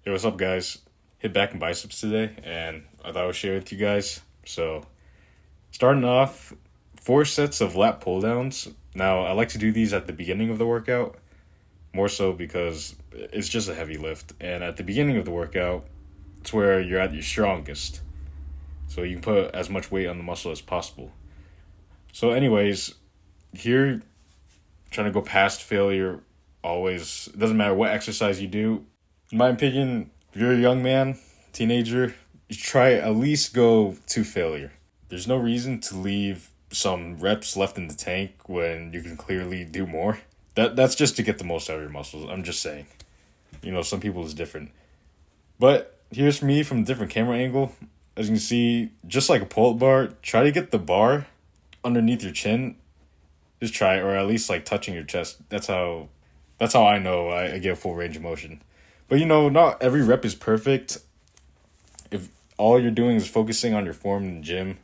Hey, what's up, guys? Hit back and biceps today, and I thought I would share with you guys. So, starting off, 4 sets of lat pull downs. Now, I like to do these at the beginning of the workout, more so because it's just a heavy lift. And at the beginning of the workout, it's where you're at your strongest. So, you can put as much weight on the muscle as possible. So, anyways, here, trying to go past failure always, it doesn't matter what exercise you do. In my opinion, if you're a young man, teenager, you try at least go to failure. There's no reason to leave some reps left in the tank when you can clearly do more. That's just to get the most out of your muscles. I'm just saying. Some people is different. But here's me from a different camera angle. As you can see, just like a pull-up bar, try to get the bar underneath your chin. Just try it, or at least like touching your chest. That's how I know I get full range of motion. But not every rep is perfect. If all you're doing is focusing on your form in the gym,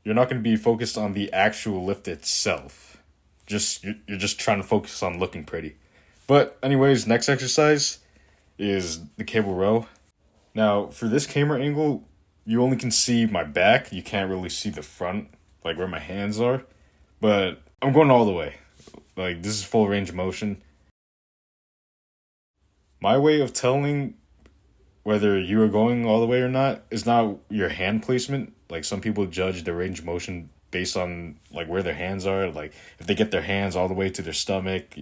you're not going to be focused on the actual lift itself. You're just trying to focus on looking pretty. But anyways, next exercise is the cable row. Now, for this camera angle, you only can see my back. You can't really see the front, like where my hands are. But I'm going all the way. Like, this is full range of motion. My way of telling whether you are going all the way or not is not your hand placement. Like, some people judge the range of motion based on like where their hands are. Like, if they get their hands all the way to their stomach,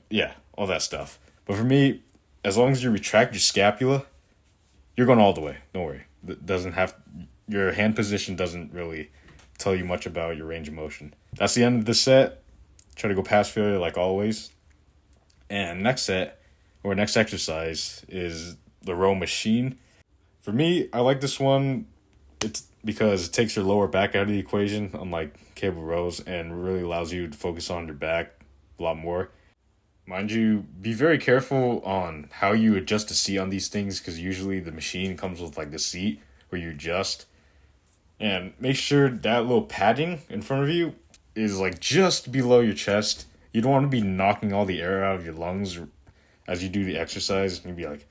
yeah, all that stuff. But for me, as long as you retract your scapula, you're going all the way. Don't worry. Your hand position doesn't really tell you much about your range of motion. That's the end of the set. Try to go past failure like always. And next exercise is the row machine. For me, I like this one. It's because it takes your lower back out of the equation, unlike cable rows, and really allows you to focus on your back a lot more. Mind you, be very careful on how you adjust the seat on these things, because usually the machine comes with like the seat where you adjust. And make sure that little padding in front of you is like just below your chest. You don't want to be knocking all the air out of your lungs as you do the exercise. You'd be like,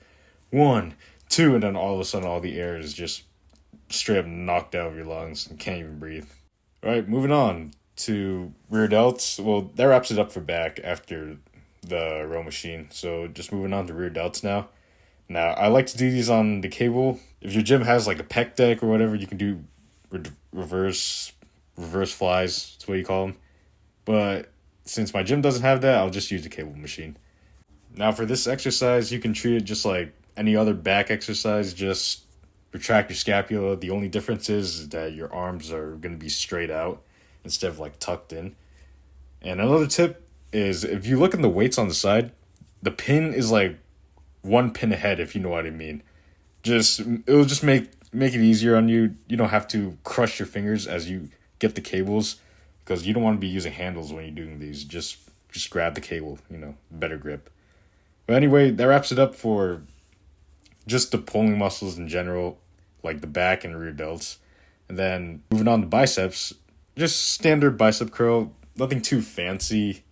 1, 2, and then all of a sudden all the air is just straight up knocked out of your lungs and can't even breathe. All right, moving on to rear delts. Well, that wraps it up for back after the row machine. So just moving on to rear delts now. Now, I like to do these on the cable. If your gym has like a pec deck or whatever, you can do reverse flies. That's what you call them. But since my gym doesn't have that, I'll just use the cable machine. Now, for this exercise, you can treat it just like any other back exercise. Just retract your scapula. The only difference is that your arms are going to be straight out instead of like tucked in. And another tip is, if you look at the weights on the side, the pin is like one pin ahead, if you know what I mean. It'll just make it easier on you. You don't have to crush your fingers as you get the cables, because you don't want to be using handles when you're doing these. Just grab the cable, better grip. But anyway, that wraps it up for just the pulling muscles in general, like the back and rear delts. And then moving on to biceps, just standard bicep curl, nothing too fancy.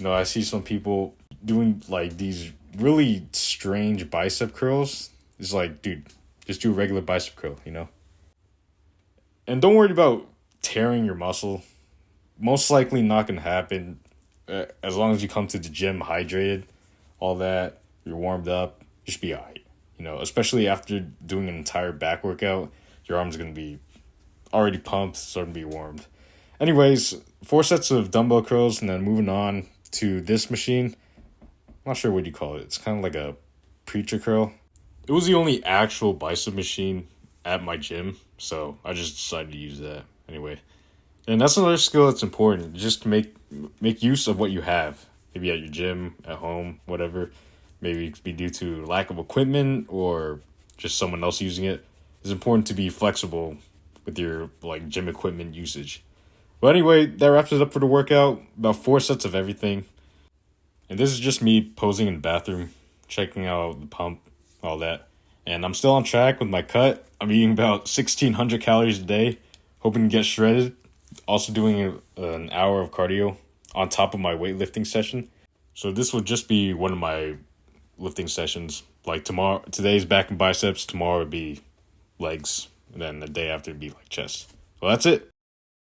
I see some people doing like these really strange bicep curls. It's like, dude, just do a regular bicep curl, And don't worry about tearing your muscle. Most likely not going to happen as long as you come to the gym hydrated, all that, you're warmed up, just be all right. Especially after doing an entire back workout, your arm's going to be already pumped, starting to be warmed. Anyways, 4 sets of dumbbell curls, and then moving on to this machine. I'm not sure what you call it. It's kind of like a preacher curl. It was the only actual bicep machine at my gym, so I just decided to use that anyway. And that's another skill that's important, just to make use of what you have. Maybe at your gym, at home, whatever. Maybe it could be due to lack of equipment or just someone else using it. It's important to be flexible with your like gym equipment usage. But anyway, that wraps it up for the workout. About 4 sets of everything. And this is just me posing in the bathroom, checking out the pump, all that. And I'm still on track with my cut. I'm eating about 1,600 calories a day, hoping to get shredded. Also doing an hour of cardio on top of my weightlifting session. So this will just be one of my lifting sessions. Like today's back and biceps. Tomorrow would be legs, and then the day after would be like chest. Well, that's it.